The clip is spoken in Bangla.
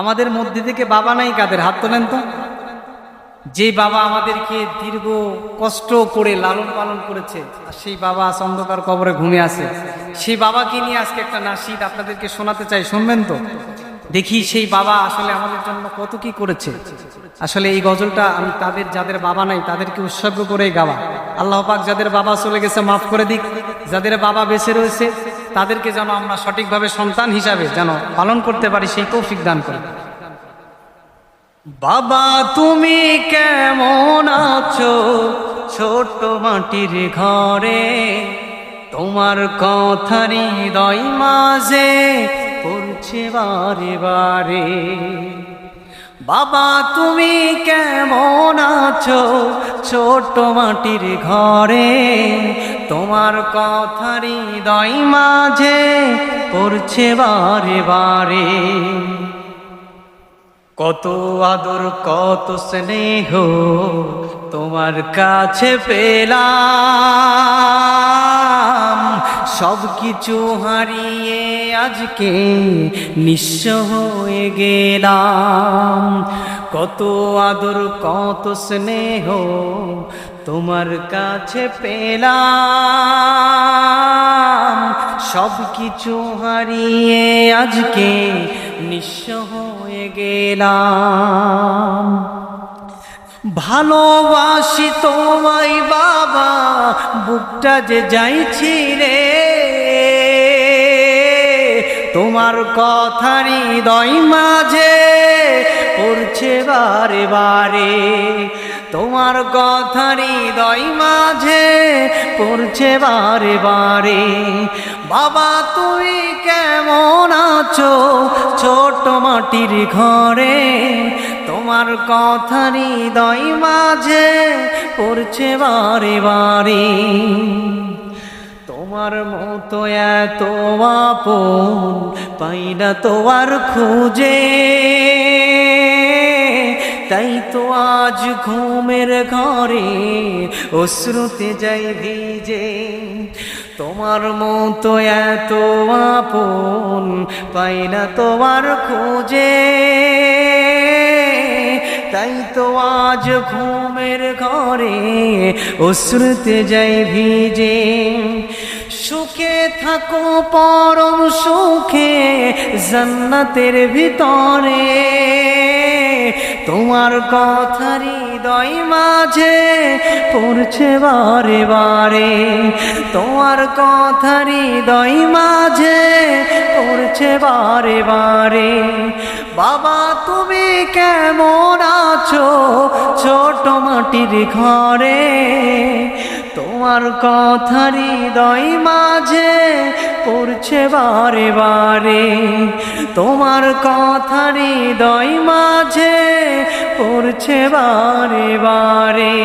আমাদের মধ্যে থেকে বাবা নাই কাদের? হাত তোলেন তো। যে বাবা আমাদেরকে দীর্ঘ কষ্ট করে লালন পালন করেছে, আর সেই বাবা আজ অন্ধকার কবরে ঘুমিয়ে আছে। সেই বাবাকে নিয়ে আজকে একটা নাশিদ আপনাদেরকে শোনাতে চাই, শুনবেন তো? দেখি সেই বাবা আসলে আমাদের জন্য কত কি করেছে। আসলে এই গজলটা আমি তাদের যাদের বাবা নাই তাদেরকে উৎসর্গ করেই গাওয়া। আল্লাহ পাক যাদের বাবা চলে গেছে মাফ করে দিক, যাদের বাবা বেঁচে রয়েছে তাদেরকে যেন আমরা সঠিকভাবে সন্তান হিসাবে যেন পালন করতে পারি, সেই তৌফিক দান করি। বাবা তুমি কেমন আছো ছোট মাটির ঘরে, তোমার কথা হৃদয় মাঝে পড়ছে বারে বারে। বাবা তুমি কেমন আছো ছোট মাটির ঘরে, তোমার কথা হৃদয় মাঝে পড়ছে বারে বারে। কত আদর কত স্নেহ তোমার কাছে পেলাম, সব কিছু হারিয়ে আজকে নিঃস্ব হয়ে গেলাম। কত আদর কত স্নেহ তোমার কাছে পেলাম, সব কিছু হারিয়ে আজকে নিঃস্ব হয়ে গেলাম। ভালোবাসি তোমায় বাবা, বুকটা যে যাইছি রে, তোমার কথা হৃদয় মাঝে পড়ছে বারে বারে। তোমার কথা হৃদয় মাঝে পড়ছে বারে বারে। বাবা তুমি কেমন আছো ছোট মাটির ঘরে, তোমার কথা হৃদয় মাঝে পড়ছে বারে বারে। তোমার মতো এত আপন পাই না তো আর খুঁজে, তাই তো আজ ঘুমের ঘরে অশ্রুতে যাই ভিজে। তোমার মতো এত আপন পাই না তো আর খুঁজে, তাই তো আজ ঘুমের ঘরে অশ্রুতে যাই ভিজে। সুখে থাকো পরম সুখে জান্নাতের ভিতরে, তোমার কথা হৃদয় মাঝে পড়ছে বারে বারে। তোমার কথা হৃদয় মাঝে পড়ছে বারে বারে। বাবা তুমি কেমন আছো ছোট মাটির ঘরে, তোমার কথা হৃদয় মাঝে পড়ছে বারে বারে। তোমার কথা হৃদয় মাঝে পড়ছে বারে বারে।